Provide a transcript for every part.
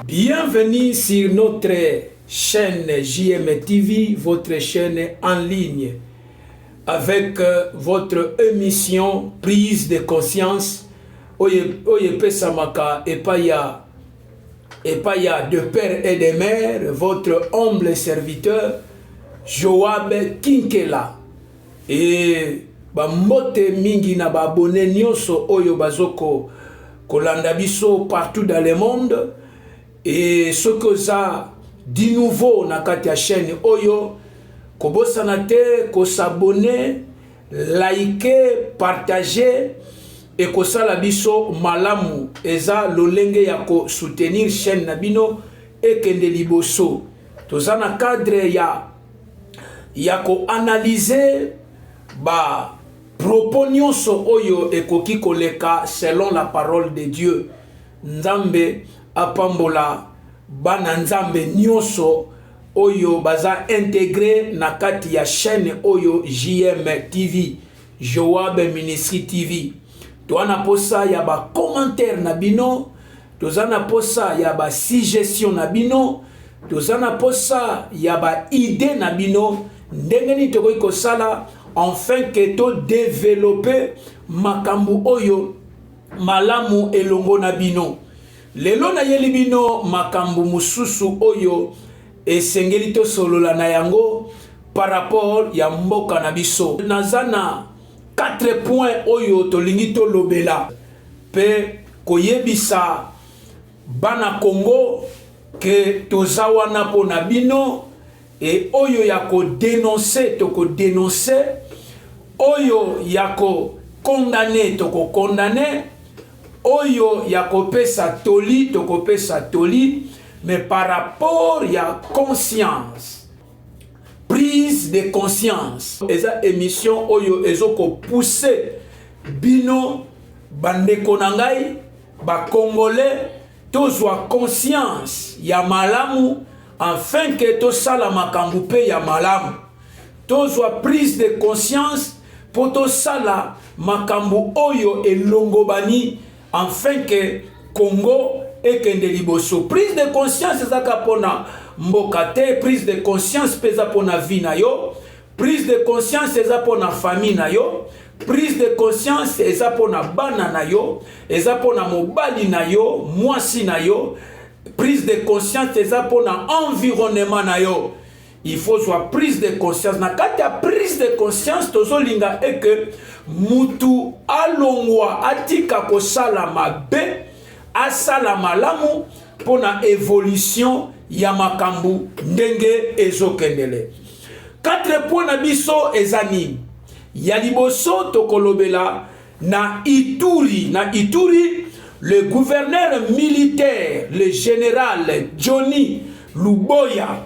Bienvenue sur notre chaîne JM TV, votre chaîne en ligne, avec votre émission Prise de conscience. Oye Pesamaka et Paya de père et de mère, votre humble serviteur Joab Kinkela. Et mbote mingi na ba abonné nyonso oyo bazoko kolanda biso partout dans le monde. Et ce que ça dit nouveau na kati ya chaîne oyo kobosana te ko s'abonner, liker, partager et ko sala biso malamu eza lolenge ya ko soutenir chaîne na bino et kende liboso tozana cadre ya ko analyser ba propos nyonso oyo ekoki koleka selon la parole de Dieu. Nzambe apambola bana nzambe nyonso oyo baza intégré na kati ya chaîne oyo JM TV, Joab Ministry TV. Toana posa ya ba commentaire na bino, tozana posa ya ba suggestion na bino, tozana posa ya ba idée na bino, ndengeni tokoki kosala enfin que to développer makambu oyo malamu elongo na bino. Lelo na yeli bino makambu mususu oyo esengeli to solola na yango par rapport ya mboka na biso. Nazana 4 points oyo tolingi to lobela pe koyebisa bana Congo ke tozawana po na bino et oyo ya ko dénoncer to ko dénoncer, oyo ya ko condamner to ko condamner, oyo ya ko pesa toli to ko pesa toli, mais par rapport ya conscience, prise de conscience. Eza émission oyo ezoko pousser bino bandeko na ngai ba congolais tozwa conscience ya malamu afin que to sala makambu pe ya malamu, tozwa prise de conscience pour to sala makambu oyo elongobani afin que Congo ekende liboso. Prise de conscience ezaka pona mboka te, prise de conscience peza pona vie na yo, prise de conscience eza pona famille na yo, prise de conscience eza pona bana na yo, eza pona mobali na yo, mwasi na yo, prise de conscience eza pona environnement na yo. Il faut soit prise de conscience. Na kati ya prise de conscience tozolinga eke mutu alongwa atika kosala mabe asala malamu pona évolution ya makambu ndenge ezokendele. 4 points na biso ezani ya liboso tokolobela na Ituri. Na Ituri, le gouverneur militaire, le général Johnny Luboya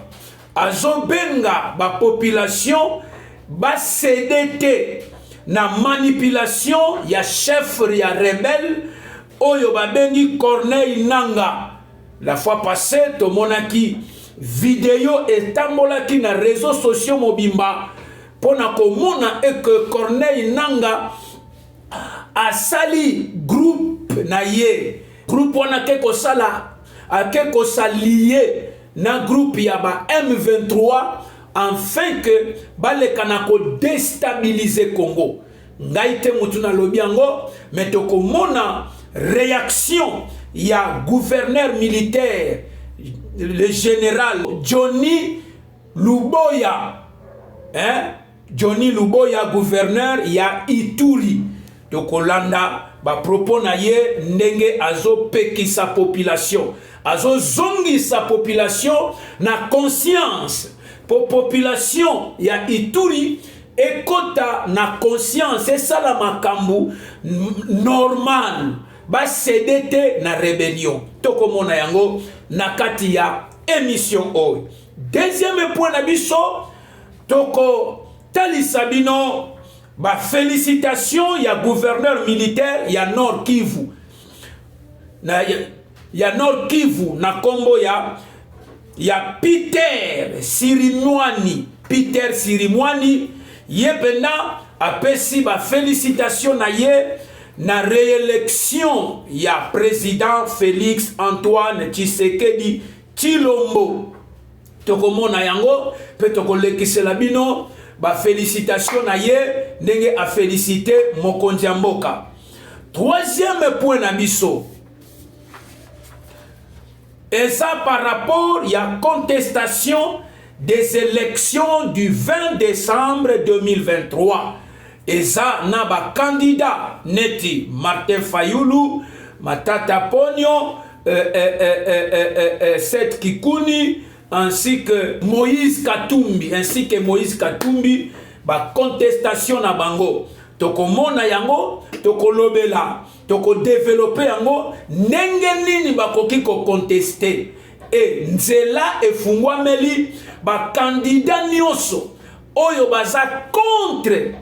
azobenga ba population ba cédé na manipulation ya chef ya rebelle oyo babengi Corneille Nangaa. La fois passée tomonaki vidéo etambolaki na réseaux sociaux mobimba pona komona que Corneille Nangaa asali groupe na ye, groupe wana ke kosalié na groupe ya ba M23 afin que balekana ko déstabiliser Congo. Ngai te mutu na lobi yango, mais tokomona réaction ya gouverneur militaire, le général Johnny Luboya, Johnny Luboya, gouverneur ya Ituri. Tokolanda ba propos na ye ndenge azo peki sa population, azo zongi sa population na conscience. Pour population ya Ituri ekota na conscience et ça la makambu normal ba cédé na rébellion. Tokomona yango na kati ya émission oyo. Deuxième point na biso toko talisa bino ba félicitations ya gouverneur militaire ya Nord Kivu. Ya Nord Kivu na kombo ya Peter Sirimwani. Peter Sirimwani ye pena apesi ba félicitations na ye na réélection ya président Félix Antoine Tshisekedi Tshilombo. Tokomona yango pe tokolekisela bino ba félicitation na ye ndenge a félicité mokonzi ya mboka. Troisième point na biso. Et ça par rapport à la contestation des élections du 20 décembre 2023. Et ça, n'a pas candidat neti Martin Fayulu, Matata Pogno, Seth Kikuni, ainsi que Moïse Katumbi, ba contestation na bango. Toko mona yango, toko lobela, toko développer yango, nenge nini bakoki ko contester. Et nzela efungwameli ba candidat nyonso oyo baza contre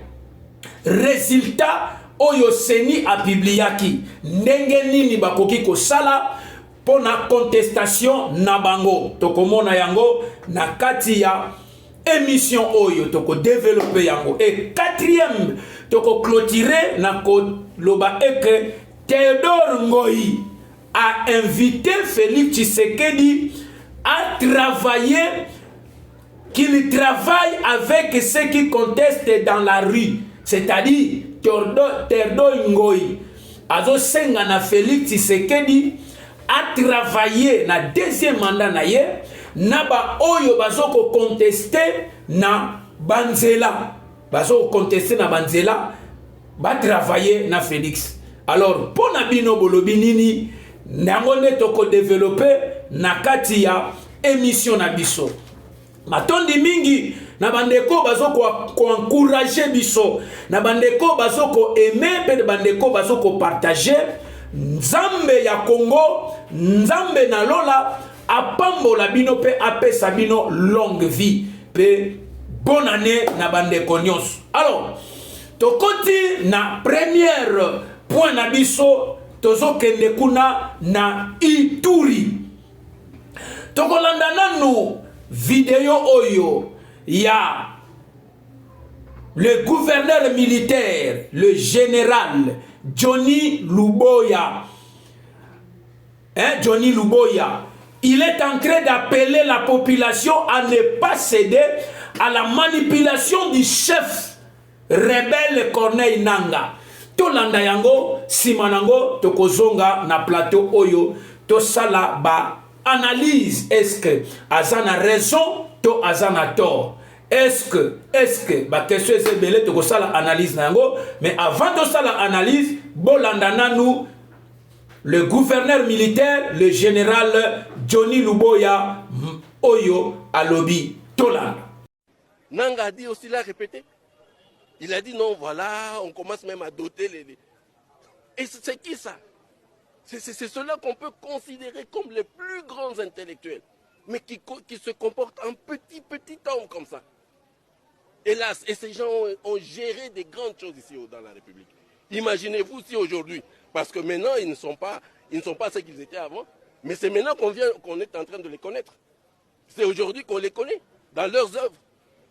résultat oyo seni apibliaki. Nenge nini bakoki ko sala pona contestation na bango. Toko mona yango na kati ya émission oyo toko développer yango. Et quatrième toko clôturer na ko loba eke Théodore Ngoyi a invité Félix Tshisekedi à travailler, qu'il travaille avec ceux qui contestent dans la rue. C'est-à-dire, Théodore Ngoyi azo senga na Félix Tshisekedi a travaillé na deuxième mandat na ye, na ba oyo bazoko contester na banzela. Bazoko contester na banzela, ba travailler na Félix. Alors, pour Nabino Bolobinini, Nangone toko développer na kati ya émission na biso. Matondi mingi na bandeko bazoko ko encourager biso, na bandeko bazoko aimer pe bandeko bazoko partager. Nzambe ya Congo, Nzambe na lola apambola bino pe apesa bino longue vie pe bonne année na bandeko nyonso. Alors, tokoti na première point na biso tozo kende kuna na Ituri. Tokolanda nanu vidéo oyo ya le gouverneur militaire, le général Johnny Luboya. Johnny Luboya. Il est en train d'appeler la population à ne pas céder à la manipulation du chef rebelle Corneille Nangaa. Tolanda yango simanango tokozonga na plateau oyo to sala ba analyse. Est-ce que azana raison to azana tort? Est-ce que ba question c'est belé to sala analyse nango, mais avant de sala analyse bolanda nanu le gouverneur militaire, le général Johnny Luboya oyo alobi tolanda. Nangaa a dit aussi l'a répété. Il a dit non, voilà, on commence même à doter les... Et c'est qui ça? C'est ceux-là qu'on peut considérer comme les plus grands intellectuels, mais qui se comportent en petit homme comme ça. Hélas, et ces gens ont géré des grandes choses ici dans la République. Imaginez-vous si aujourd'hui, parce que maintenant ils ne sont pas ce qu'ils étaient avant, mais c'est maintenant qu'on est en train de les connaître. C'est aujourd'hui qu'on les connaît dans leurs œuvres.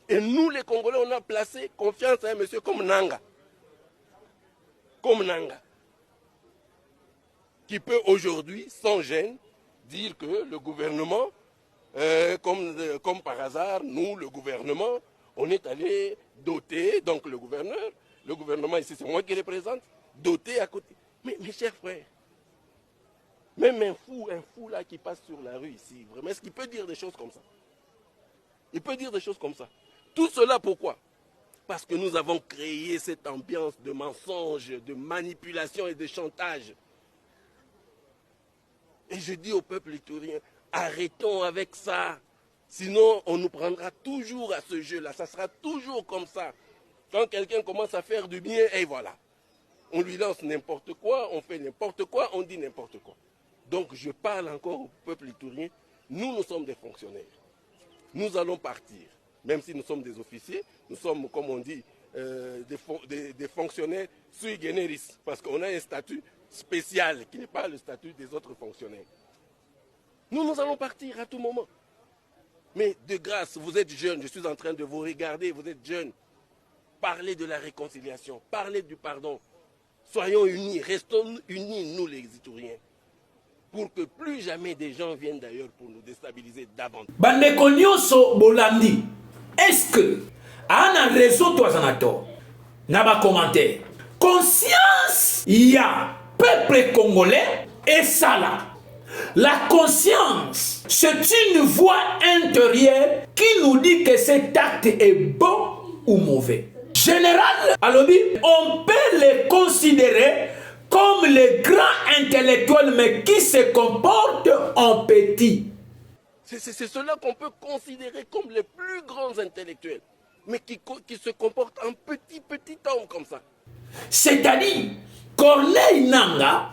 Et nous, les Congolais, on a placé confiance à un monsieur comme Nangaa. Comme Nangaa. Qui peut aujourd'hui, sans gêne, dire que le gouvernement, comme par hasard, nous, le gouvernement, on est allé doter, donc le gouvernement ici, c'est moi qui le représente, doter à côté. Mais mes chers frères, même un fou là qui passe sur la rue ici, vraiment, est-ce qu'il peut dire des choses comme ça? Il peut dire des choses comme ça. Tout cela pourquoi? Parce que nous avons créé cette ambiance de mensonge, de manipulation et de chantage. Et je dis au peuple iturien, arrêtons avec ça. Sinon, on nous prendra toujours à ce jeu-là. Ça sera toujours comme ça. Quand quelqu'un commence à faire du bien, et voilà. On lui lance n'importe quoi, on fait n'importe quoi, on dit n'importe quoi. Donc je parle encore au peuple iturien. Nous sommes des fonctionnaires. Nous allons partir. Même si nous sommes des officiers, nous sommes, comme on dit, des fonctionnaires sui generis, parce qu'on a un statut spécial qui n'est pas le statut des autres fonctionnaires. Nous allons partir à tout moment. Mais de grâce, vous êtes jeunes, je suis en train de vous regarder, vous êtes jeunes. Parlez de la réconciliation, parlez du pardon. Soyons unis, restons unis, nous les Ituriens, pour que plus jamais des gens viennent d'ailleurs pour nous déstabiliser davantage. Bandeko nyonso bolandi, est-ce que a un réseau toi zanato na ba commentaire conscience il y a peuple congolais et ça là. La conscience, c'est une voix intérieure qui nous dit que cet acte est bon ou mauvais. Général Alobi, on peut les considérer comme les grands intellectuels, mais qui se comportent en petit. C'est cela qu'on peut considérer comme les plus grands intellectuels, mais qui se comportent en petit homme comme ça. C'est-à-dire, Corneille Nanga,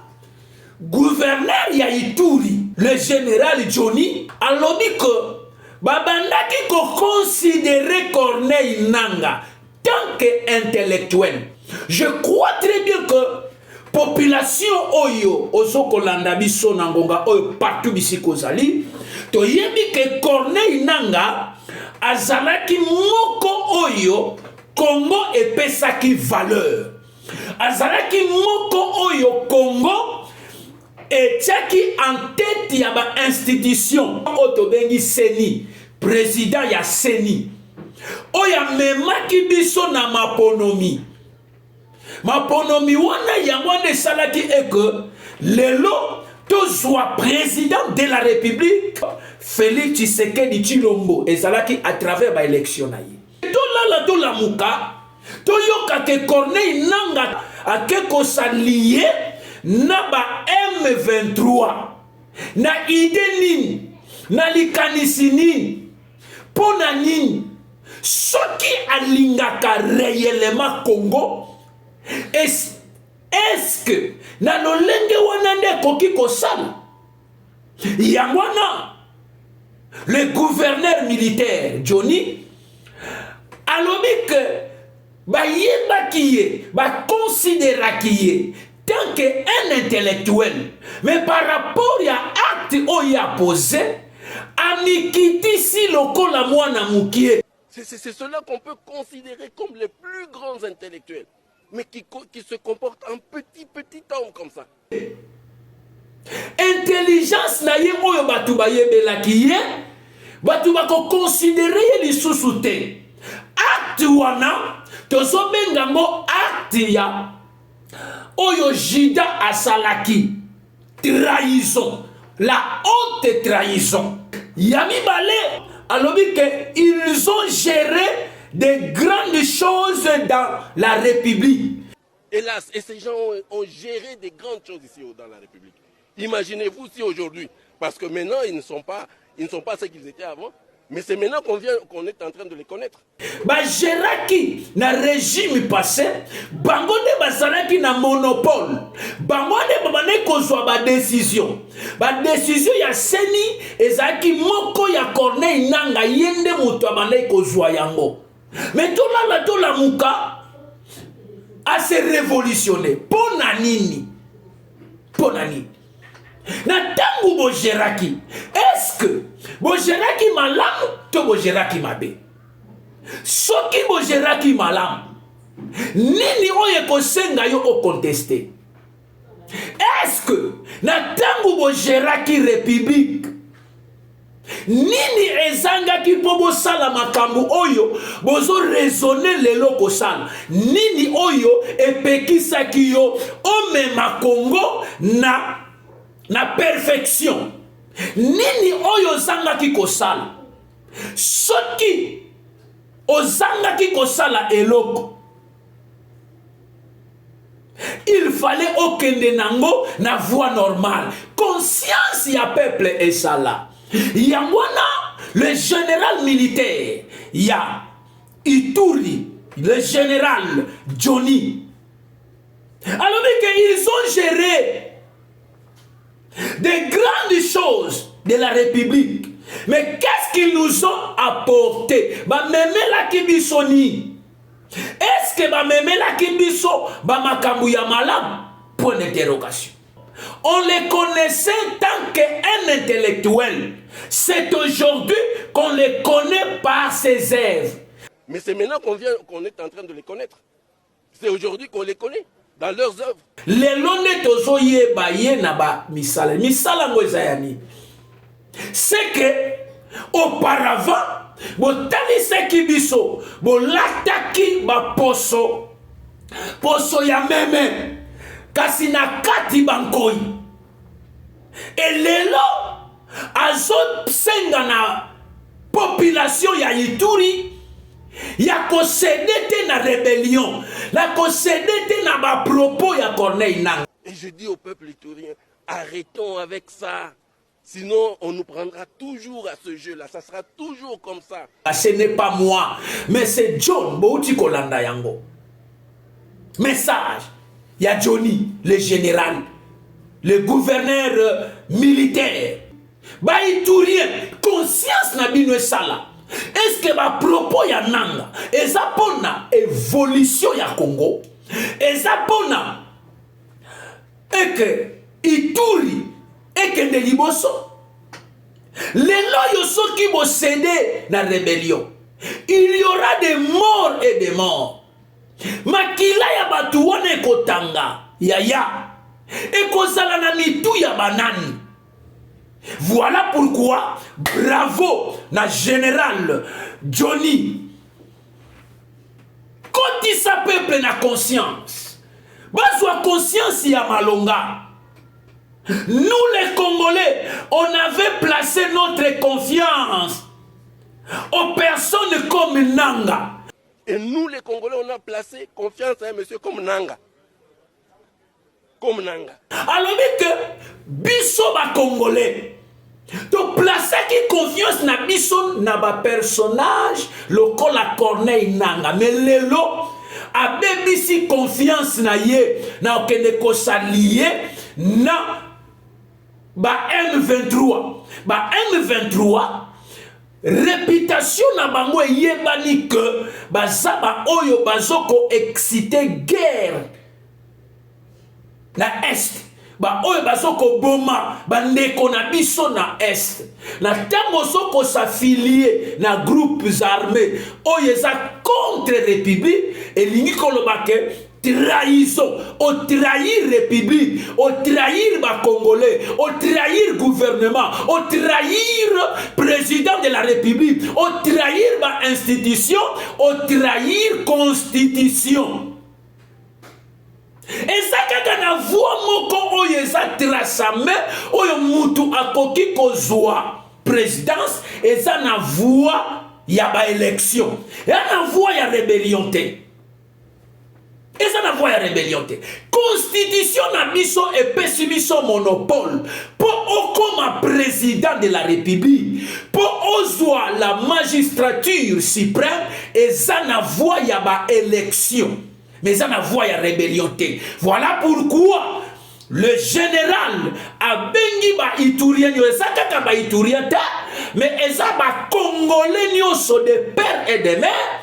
gouverneur ya Ituri, le général Johnny, alobi que babandaki ko considérer Corneille Nanga tant qu'intellectuel. Je crois très bien que population oyo ozokolanda biso na ngonga oyo partout bisi kozali toyebi que Corneille Nanga azalaki moko oyo Congo epesaki valeur, azalaki moko oyo Congo etiaki en tête ya ba institution otobengi Seni, président ya Seni oya memaki biso na maponomi. Maponomi wana yangwane salaki eke lelo tozwa président de la République Félix Tshisekedi Tshilombo ezalaki à travers ba élection na ye. Tolala tolamuka toyoka ke Corneille Nanga akeko s'allier na ba M23 na ide nini na likanisi nini pona nini soki alingaka réellement Congo. Est-ce que na lolenge wana nde koki kosala yangwana le gouverneur militaire Johnny alobi que bayebaki ye baconsidéraki ye tant qu'un intellectuel, mais par rapport à acte oya posé anikiti si lokola mwana mukie. C'est cela qu'on peut considérer comme les plus grands intellectuels, mais qui se comportent en petit homme comme ça. Intelligence na ye oyo batu bayebelaki ye, batu bako considérer lisusu te. Acte wana tozobenga mo acte ya oyo Jida asalaki, trahison, la haute trahison. Yami Balé alobi que ils ont géré de grandes choses dans la République. Hélas, et ces gens ont géré des grandes choses ici dans la République. Imaginez-vous si aujourd'hui, parce que maintenant ils ne sont pas ce qu'ils étaient avant, mais c'est maintenant qu'on est en train de les connaître. Ba géraki na régime passé, bango de bazalaki na monopole. Bango de babane kozwa ba décision. Ba décision ya Seni ezaki moko ya Corneille Nanga yende muto abane kozwa yango. Mais tout là tout la muka a se révolutionner. Pona nini? Pona nini? Na tangu bo géraki, est-ce que bo géraki malam to bo géraki mabe? Soki bo géraki malam, nini oye kosenga yo o contester? Est-ce que na tangu bo géraki république, nini ezangaki po bo sala makambu oyo bozo raisonner lelo ko sala? Nini oyo epekisaki yo o mema Congo na perfection? Nini oyo zangaki kosala? Soki ozangaki kosala eloko, il fallait okende nango na voie normale. Conscience ya peuple et ça là. Yangwana le général militaire ya Ituri, le général Johnny. Alors qu'ils ont géré des grandes choses de la République. Mais qu'est-ce qu'ils nous ont apporté? Ba meme la kibisoni. Est-ce que ba meme la kibiso ba makambu ya malam? Point d'interrogation. On les connaissait tant qu'un intellectuel. C'est aujourd'hui qu'on les connaît par ses œuvres. Mais c'est maintenant qu'on est en train de les connaître. C'est aujourd'hui qu'on les connaît. dans leurs œuvres. Les lonés tozoye baye na ba misala. Misala ngo ezayani. C'est que auparavant, botali seki biso, bolataki ba poso. Poso ya meme. Kasi na kati bankoi. Et lelo azot senga na population ya Ituri. Ya kosedete na rébellion, la kosedete na ba propos ya Corneille Nangaa. Et je dis au peuple iturien, arrêtons avec ça. Sinon, on nous prendra toujours à ce jeu-là. Ça sera toujours comme ça. Ce n'est pas moi, mais c'est John Bouti Kolanda Yango. Message. Il y a Johnny, le général, le gouverneur militaire. Ba iturien, conscience na bino sala. Est-ce que ma propos ya nanga eza pona évolution ya Congo eza pona et que Ituri et que de liboso lelo yo soki bo cédé na rébellion il y aura des morts et des morts makila ya batu wana ekotanga ya ekozala na mitu ya banani. Voilà pourquoi, bravo, na général Johnny. Quand il s'appelle na conscience, bazwa conscience ya malonga. Nous les Congolais, on avait placé notre confiance aux personnes comme Nanga. Et nous les Congolais, on a placé confiance à un monsieur comme Nanga. Comme Nanga. Alors que biso ba Congolais, to placer qui confiance na biso na ba personnage lokola Corneille Nangaa. Mais lelo abebisi confiance na ye na okende ko s'allier na ba M23. Ba M23 réputation na bango yebani que bazaba oyo bazoko exciter guerre na est. Ba oyo bazoko boma bandeko na biso na est. Na tango soko s'affilier na groupes armés oyo eza contre république elingi koloba ke trahison, au trahir république, au trahir ba congolais, au trahir gouvernement, au trahir président de la république, au trahir ba institution, au trahir constitution. Et ça kaka na voix moko oyo eza trasame oyo mutu akoki kozwa présidence eza na voix ya ba élection. Et na voix ya rébellion te. Et ça na voix ya rébellion te. Constitution na biso epesi biso monopole pour okoma président de la république pour ozwa la magistrature suprême eza na voix ya ba élection. Mais ça n'a voix à rébellion. Voilà pourquoi le général a bengi ba Iturien, ba Iturien, mais ça ba Congolais de père et de mère.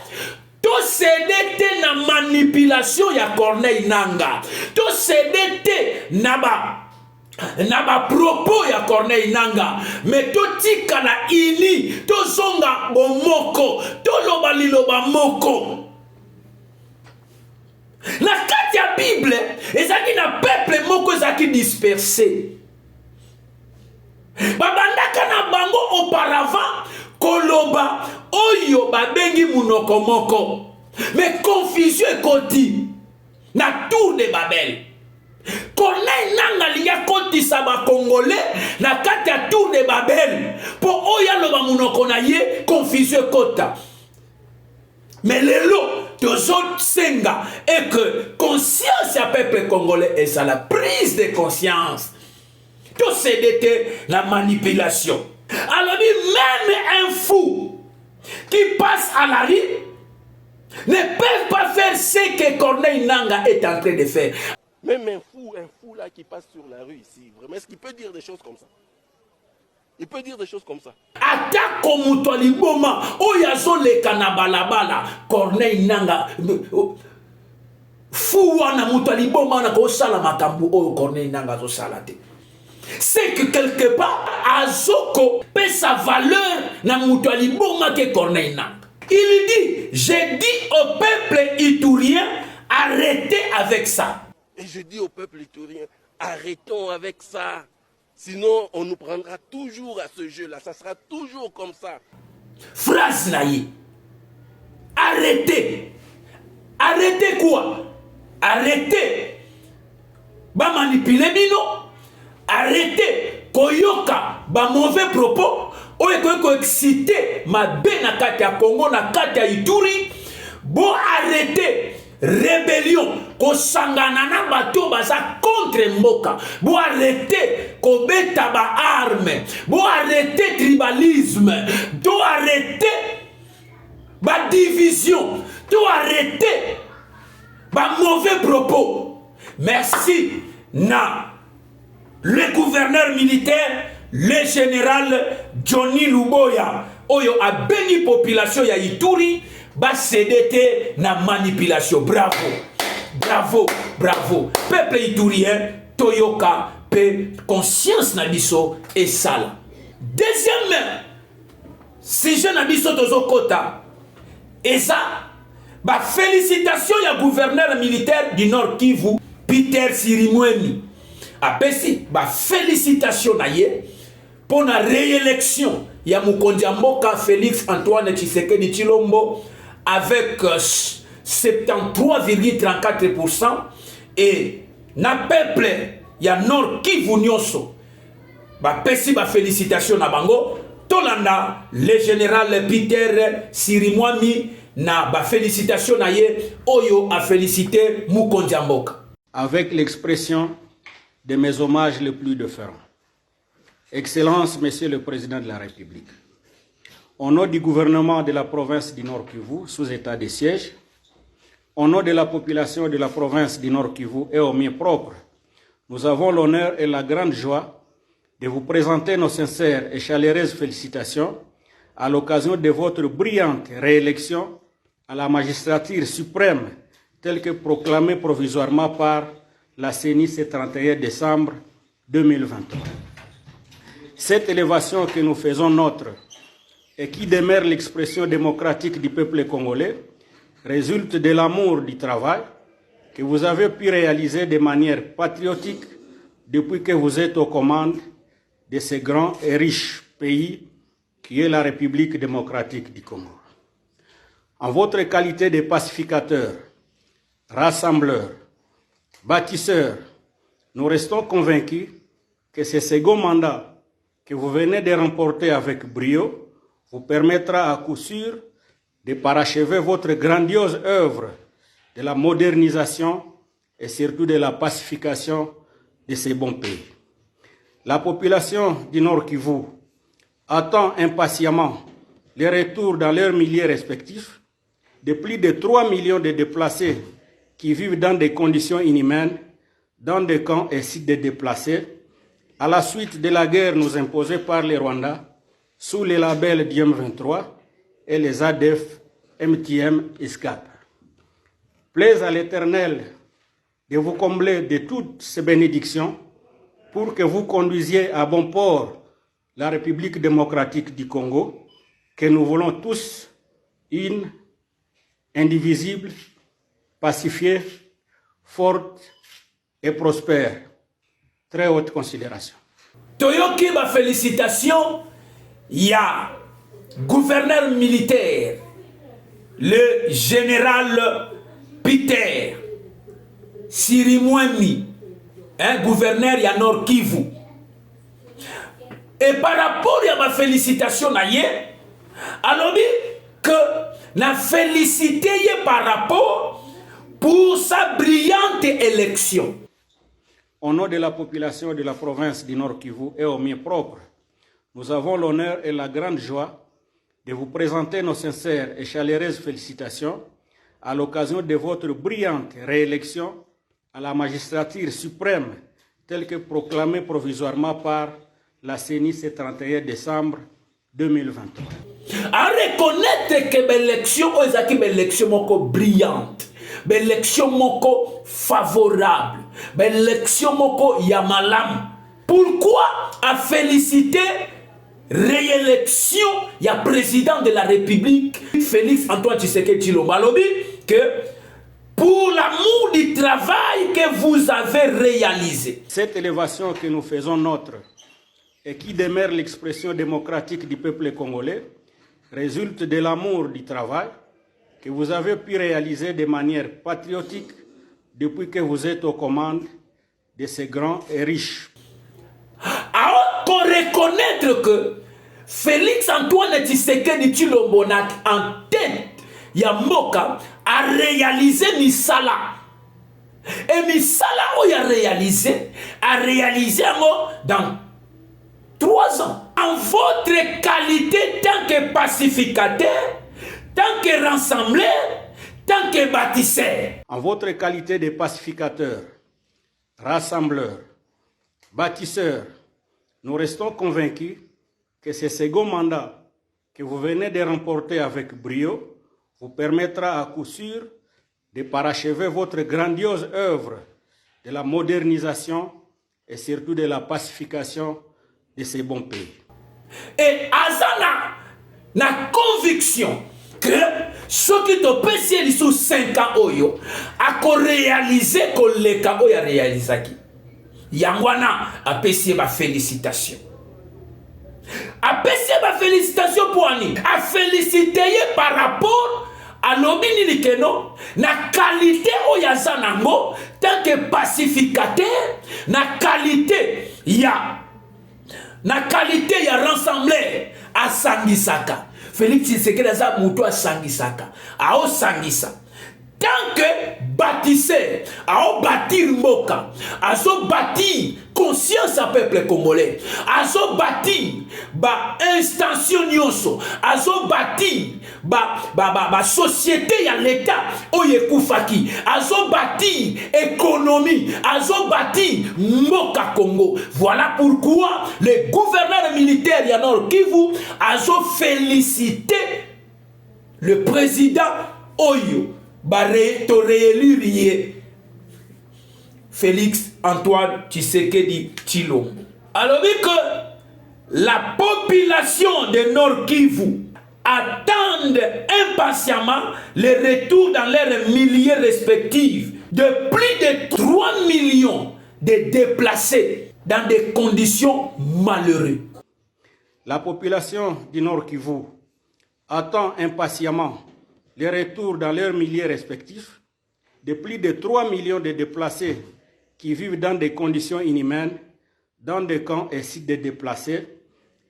Tout cédé na manipulation ya Corneille Nangaa. Tout cédé na ba propos ya Corneille Nangaa. Mais tout tika na ini, tout zonga bomoko, tout loba liloba moko. La carte ya Bible, ezaki na peuple moko ezaki dispersé. Babandaka na bango auparavant koloba oyo babengi munoko moko. Mais confusion ekoti na tour de Babel. Corneille Nangaa linga koti sa ba Congolais na kati ya tour de Babel. Po oya loba munoko na ye confusion ekota. Mais lelo deux autres senga et que conscience à peuple congolais et ça la prise de conscience. Tout c'était la manipulation. Alors même un fou qui passe à la rue ne peut pas faire ce que Corneille Nangaa est en train de faire. Même un fou là qui passe sur la rue ici, vraiment, est-ce qu'il peut dire des choses comme ça? Il peut dire des choses comme ça. Attaque comme Mutwaliboma, Oyazo le Kanabalabala, Corneille Nangaa, Fouana Mutwaliboma, na Kosala Makambu, oh Corneille Nangaa, Zosalate. C'est que quelque part, Azoko paie sa valeur na Mutwaliboma que Corneille Nangaa. Il dit, j'ai dit au peuple iturien, arrêtez avec ça. Et je dis au peuple iturien, arrêtons avec ça. Sinon, on nous prendra toujours à ce jeu-là. Ça sera toujours comme ça. Phrase naïe. Arrêtez. Arrêtez quoi? Arrêtez. Ba manipuler bino. Arrêtez. Koyoka. Ba mauvais propos. Oye ko excité. Ma be na kati ya Congo na kati ya Ituri. Bon arrêtez. Rébellion. Ko sangana na bato baza contre mboka. Bon arrêtez. Ko beta ba arme. Bon arrêtez tribalisme. Bon arrêtez. Ba division. Tout arrêter. Ba mauvais propos. Merci. Na. Le gouverneur militaire, le général Johnny Luboya. Oyo a béni population ya Ituri. Ba CDT na manipulation. Bravo. Bravo. Bravo. Peuple iturien. Toyoka. Pe conscience na biso. Et ça. Deuxièmement. Si je na biso tozo kota. Et ça, bah félicitations ya gouverneur militaire du Nord Kivu, Peter Sirimwemi. Après si, bah félicitations na ye pour la réélection ya Mukonzi Mboka Félix Antoine Tshisekedi Tshilombo avec 73,34% et na peuple ya Nord Kivu nyonso. Bah pesi bah félicitations na bango. Tolanda, le général Peter Sirimwami na ba félicitation na ye oyo a félicité Mukonzi Mboka. Avec l'expression de mes hommages les plus déférents. Excellence, Monsieur le Président de la République, au nom du gouvernement de la province du Nord Kivu, sous état de siège, au nom de la population de la province du Nord Kivu et au mien propre, nous avons l'honneur et la grande joie de vous présenter nos sincères et chaleureuses félicitations à l'occasion de votre brillante réélection à la magistrature suprême telle que proclamée provisoirement par la CENI ce 31 décembre 2023. Cette élévation que nous faisons nôtre et qui demeure l'expression démocratique du peuple congolais résulte de l'amour du travail que vous avez pu réaliser de manière patriotique depuis que vous êtes aux commandes de ce grand et riche pays qui est la République démocratique du Congo. En votre qualité de pacificateur, rassembleur, bâtisseur, nous restons convaincus que ce second mandat que vous venez de remporter avec brio vous permettra à coup sûr de parachever votre grandiose œuvre de la modernisation et surtout de la pacification de ce bon pays. La population du Nord Kivu attend impatiemment le retour dans leurs milieux respectifs de plus de 3 millions de déplacés qui vivent dans des conditions inhumaines, dans des camps et sites de déplacés, à la suite de la guerre nous imposée par les Rwandais sous les labels du M23 et les ADF MTM ISCAP. Plaise à l'Éternel de vous combler de toutes ces bénédictions pour que vous conduisiez à bon port la République démocratique du Congo, que nous voulons tous une, indivisible, pacifiée, forte et prospère. Très haute considération. Toyoki ba félicitations, ya gouverneur militaire, le général Peter Sirimwemi, gouverneur ya Nord Kivu. Et par rapport à ma félicitation na ye, alors que na félicité ye par rapport pour sa brillante élection. Au nom de la population de la province du Nord Kivu et au mien propre, nous avons l'honneur et la grande joie de vous présenter nos sincères et chaleureuses félicitations à l'occasion de votre brillante réélection à la magistrature suprême telle que proclamée provisoirement par la CENI ce 31 décembre 2023. À reconnaître que l'élection est une élection brillante, une élection favorable, une élection yamalam. Pourquoi à féliciter réélection il y a président de la République Félix Antoine Tshisekedi Tshilombo que pour l'amour du travail que vous avez réalisé. Cette élévation que nous faisons nôtre et qui demeure l'expression démocratique du peuple congolais résulte de l'amour du travail que vous avez pu réaliser de manière patriotique depuis que vous êtes aux commandes de ces grands et riches. Pour reconnaître que Félix Antoine Tshisekedi Tshilombo en tête Yamboka a réalisé Misala. Et Misala où il a réalisé dans 3 ans. En votre qualité tant que pacificateur, tant que rassembleur, tant que bâtisseur. En votre qualité de pacificateur, rassembleur, bâtisseur, nous restons convaincus que ce second mandat que vous venez de remporter avec brio vous permettra à coup sûr de parachever votre grandiose œuvre de la modernisation et surtout de la pacification de ces bons pays. Et Azana na conviction que ce qui te peut sous 5 ans oyo a réalisé que le cas oyo a réalisé. Yangwana a payé ma félicitation. A payé ma félicitation pour Annie. A félicité par rapport à l'obini nikeno na qualité oyazanango tant que pacificateur na qualité ya rassembleur à Sangisaka. Félix Tshisekedi aza muto a Sangisaka. Ao Sangisa. Tant que bâtisseur, à bâtir Mboka, à bâtir conscience à peuple congolais, à bâtir instantion nyoso, à bâtir société à l'état oyekufaki, à bâtir économie, à bâtir Mboka Congo. Voilà pourquoi le gouverneur militaire Yanor Kivu a félicité le président Oyo. Félix Antoine Tshisekedi Tshilombo. Alors que la population de Nord Kivu attend impatiemment le retour dans leurs milliers respectifs de plus de 3 millions de déplacés dans des conditions malheureuses. La population du Nord Kivu attend impatiemment les retours dans leurs milliers respectifs de plus de 3 millions de déplacés qui vivent dans des conditions inhumaines, dans des camps et sites de déplacés,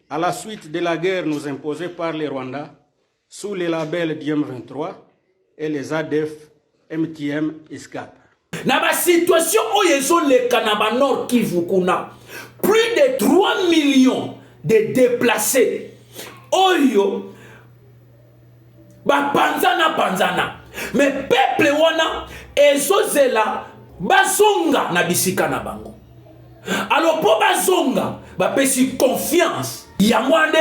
à la suite de la guerre nous imposée par les Rwandais sous les labels d'IM23 et les ADF MTM ISCAP. Dans la situation où ils ont les Kanaba Nord Kivu kuna, plus de 3 millions de déplacés. Oyo panzana mais peuple wana ezozela bazonga na bisika na bango. Alors pour bazonga pesi confiance yamwande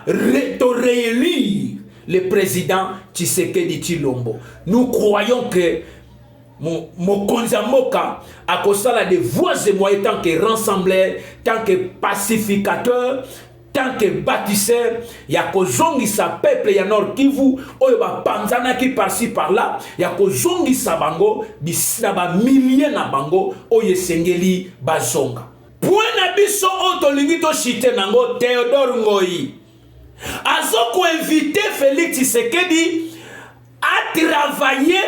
réélire le président Tshisekedi Tshilombo. Nous croyons que Mokonzi Mboka a kosala des voies et moyens tant que rassembleur, tant que pacificateur, tant que bâtisseur, il y a kozongisa peuple ya Nord Kivu, oyo ba panzana ki par-ci par-là, il y a kozongisa bango, bisina ba milliers na bango, oyo sengeli bazonga. Point na biso otolingi to chite nango Théodore Ngoyi. Azoko invité Félix Tshisekedi à travailler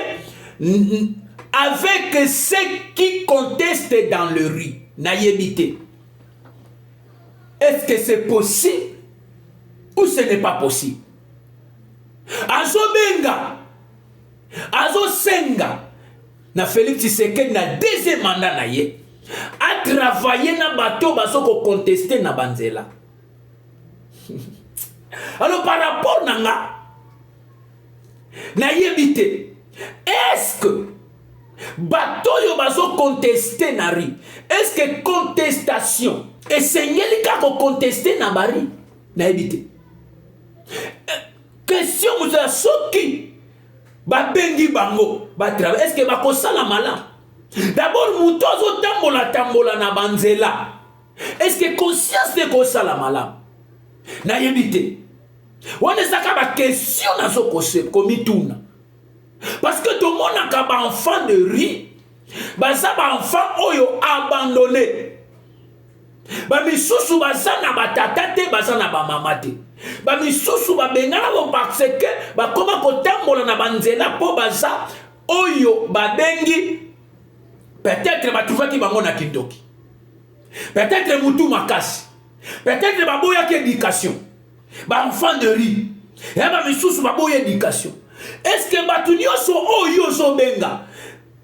avec ceux qui contestent dans le riz. Naïebité. Est-ce que c'est possible ou ce n'est pas possible? Azo benga, azo senga, na Félix Tshisekedi na deuxième mandat na ye, a travaillé na bateau baso ko contester na banzela. Alors par rapport nanga, na yebite, est-ce que bateau yo baso contester na ri? Est-ce que contestation et sengeli kako contester na bari na ebité? Question muza soki ba bengi bango ba travail, est-ce que ba kosala mala? D'abord mutozo tambola na banzela, est-ce que conscience de kosala mala na ebité? Wana saka ba question na zo komituna. Parce que tout le monde a un enfant de riz. Baza ba enfant oyo abandonné. Ba misusu baza na batata te, baza na ba mama te. Ba misusu ba bengana bo parce que ba koma kotambola na banzela po baza oyo ba bengi peut-être ba trouvaki bango na kindoki. Peut-être mutu makasi. Peut-être ba boya ki éducation. Ba enfant de riz. Et ba misusu ba boya éducation. Est-ce que ba tunyoso oyo zo benga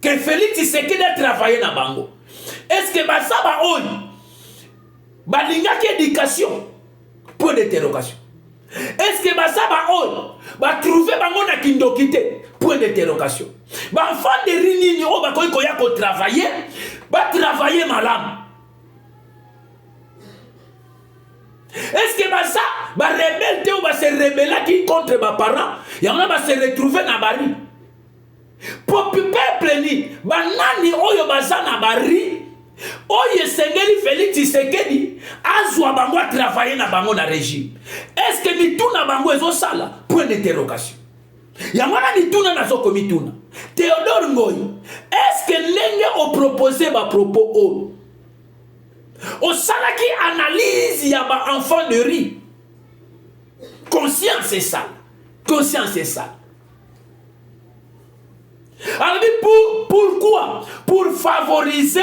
que Félix Tshisekedi a travaillé na bango? Est-ce que baza ba oyo balinga ki éducation? Point d'interrogation. Est-ce que baza ba oyo ba trouver bango na kindoki te? Point d'interrogation. Ba enfant de rinini o ba koyi koya ko travailler, ba travailler malam. Est-ce que baza ba rebelle te ou ba se rebella qui contre ba parents? Yanga ba se retrouver na bari. Peuple ni banani oyo baza na bari oyo sengeli Félix Tshisekedi azwa bango a travailler na bango na régime. Est-ce que mituna bango ezo sala? Point d'interrogation. Yamana mituna na zoko mituna. Théodore Ngoyi, est-ce que l'enge o proposé ba propos o? O sala qui analyse ya ba enfant de riz. Conscience c'est ça. Conscience c'est ça. Alors, pourquoi? Pour favoriser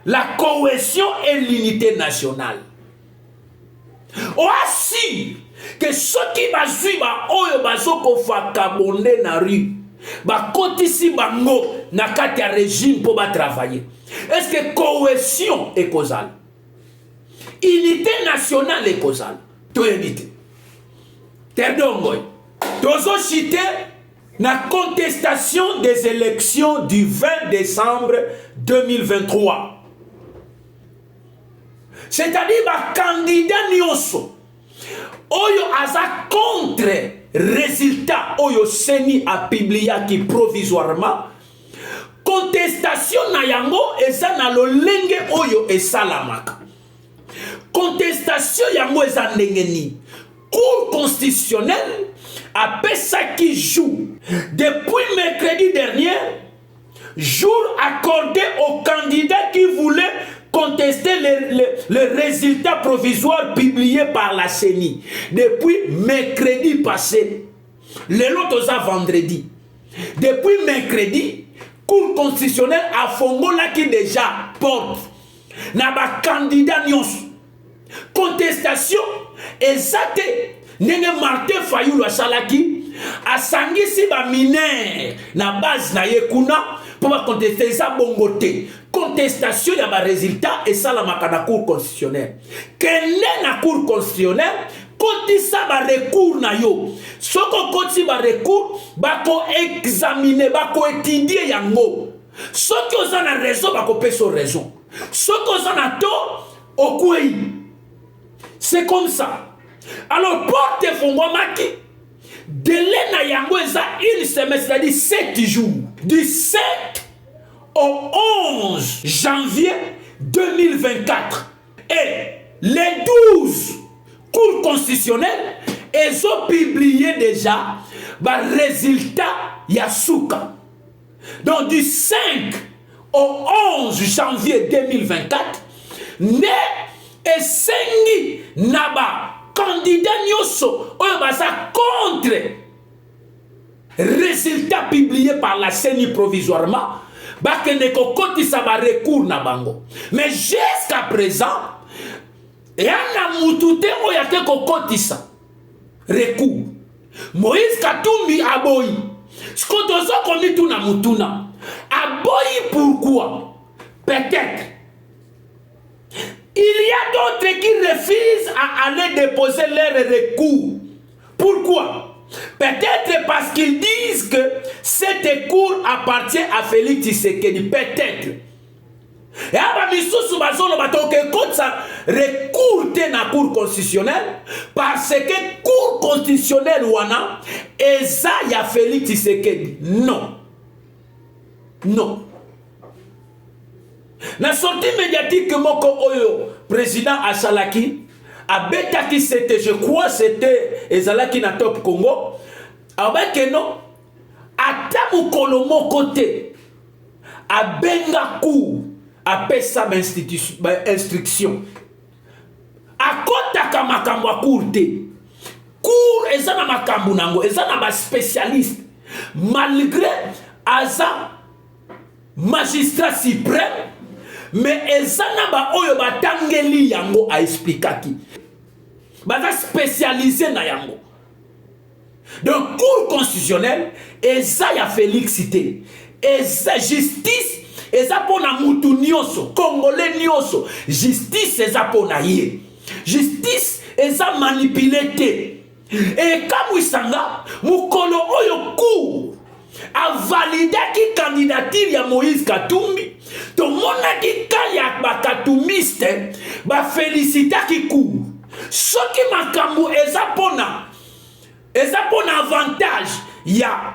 la cohésion et l'unité nationale. On assure que ceux qui basent oyo bazoko fakabonde na rue, ba kotisi bango na kati ya régime pour ba travailler. Est-ce que cohésion est causale? Unité nationale est causale. Tout unité. Terdongoy. Tozo cité la contestation des élections du 20 décembre 2023. C'est-à-dire que candidat nyonso oyo aza contre résultat oyo seni a publié qui provisoirement contestation na yango eza na lolenge oyo esalamaka. Contestation yango eza ndenge ni Cour constitutionnelle après ça qui joue depuis mercredi dernier, jour accordé aux candidats qui voulaient contester les résultats provisoires publiés par la CENI. Depuis mercredi passé, l'autre vendredi. Depuis mercredi, Cour constitutionnelle a fongola qui déjà porte na ba candidat nyonso. Contestation exacte. Nenge Martin Fayulu asalaki asangisi ba mineur na base na yekuna pour ba contester ça bongote. Contestation ya ba résultat et ça la makana Cour constitutionnelle. Kende na Cour constitutionnelle kotisa ba recours na yo. Soko koti ba recours bako examiner bako étudier yango. Soko oza na raison bako peso raison. Soko oza na tort okwei. C'est comme ça. Alors, porte Fongomaki, délai na yango eza une semaine, c'est-à-dire 7 jours. Du 7 au 11 janvier 2024. Et les 12 cours constitutionnels, ils ont publié déjà le résultat Yasuka. Donc, du 5 au 11 janvier 2024, né et sengi naba candidat nyoso oyo baza contre résultat publié par la CENI provisoirement bakende kokotisa ba recours na bango. Mais jusqu'à présent yana mutute oyo ake kokotisa recours. Moïse Katumbi aboyi skotozo komitu na mutuna aboyi. Pourquoi? Peut-être il y a d'autres qui refusent à aller déposer leur recours. Pourquoi? Peut-être parce qu'ils disent que cet cours appartient à Félix Tshisekedi. Peut-être. Et à Missoussou Bazolo Batoke compte ça recours dans la Cour constitutionnelle parce que Cour constitutionnelle wana eza ya Félix Tshisekedi. Non. Non. La sortie médiatique que mon président Asalaki a bêta c'était, je crois, c'était Ezalaki na Top Congo. Avec non, ata mokolo moko te abenga cour apesa instruction akotaka makambo ya cour te. Cour eza na makambo nango, eza na ba spécialiste malgré aza magistrat suprême, mais eza na ba oyo batangeli yango a explikaki baza spécialisé na yango. Donc cour constitutionnelle eza ya Félixité, eza justice eza pona mutu nyonso, congolais nyonso, justice eza pona ye, justice eza manipulé te. Et kamwisanga mukolo oyo cour a validé ki candidature ya Moïse Katumbi, to monaki ka ya bakatumiste ba félicita ki cour. Soki makambo eza pona avantage ya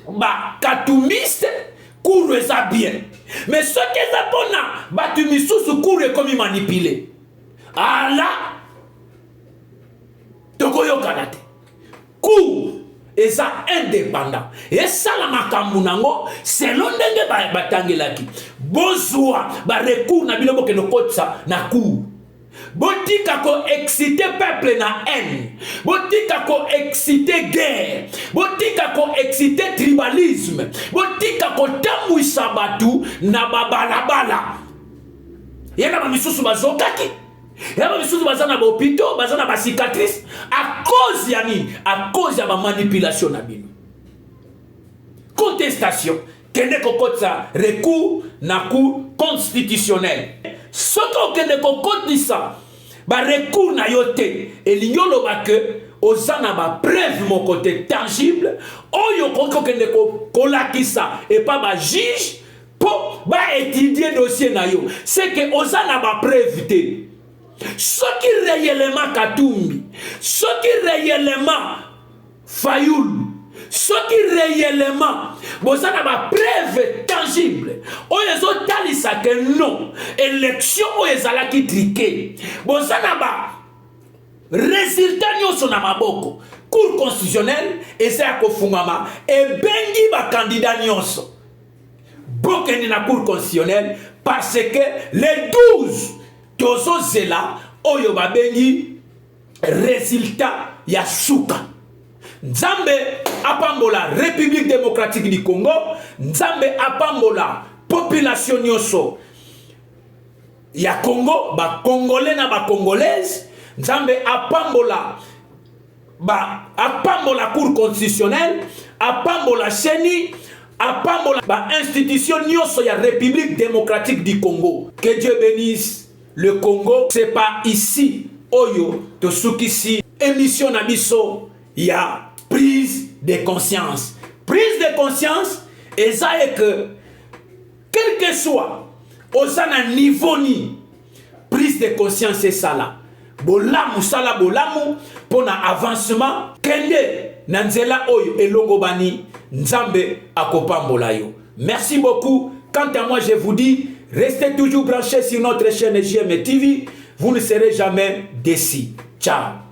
ba katumiste, cour eza bien. Mais soki eza pona batu misusu cour ekomi manipulé. Ala tokoyokana te. Cour eza indépendant. Et ça la makambo nango selon ndenge batangelaki. Bozwa ba recours na biloko ke no kotsa na cour. Botika ko exciter peuple na haine. Botika ko exciter guerre. Botika ko exciter tribalisme. Botika ko tambwisa batu na babalabala. Yena ba misusu bazokaki. Yaba misusu bazana ba hôpitaux, bazana ba cicatrices à cause ya nini? À cause ya ba manipulation na bino. Contestation kende kokotsa recours na cour constitutionnelle. Soko kende kokotisa ba recours na yote elinyolo ba ke ozana ba preuve mon côté tangible oyo koko kende kolakisa et pas ba juge pour ba étudier dossier na yo. C'est que ozana ba preuve te. Ce qui réellement Katumbi, ce qui réellement Fayoul, ce qui réellement bozana ba preuve tangible oyo talisa que non élection oyo ezala ki triqué bozana ba résultat nyonso na maboko cour constitutionnelle eza ko fungama et bengi ba candidat nyonso bokeni na cour constitutionnelle parce que les 12 tozo zela oyo babengi résultat ya suka. Nzambe apambola République démocratique du Congo, Nzambe apambola population nyonso ya Congo, ba congolais na ba congolaise, Nzambe apambola cour constitutionnelle, apambola cheni, apambola ba institution nyonso ya République démocratique du Congo. Que Dieu bénisse le Congo. C'est pas ici oyo to sukisi émission na biso ya prise de conscience. Prise de conscience et ça est que quel que soit osana niveau ni prise de conscience c'est ça là. Bolamu sala bolamu pona avancement kende nanzela oyo elongo bani Nzambe akopambola yo. Merci beaucoup. Quant à moi je vous dis restez toujours branchés sur notre chaîne JM TV. Vous ne serez jamais déçus. Ciao.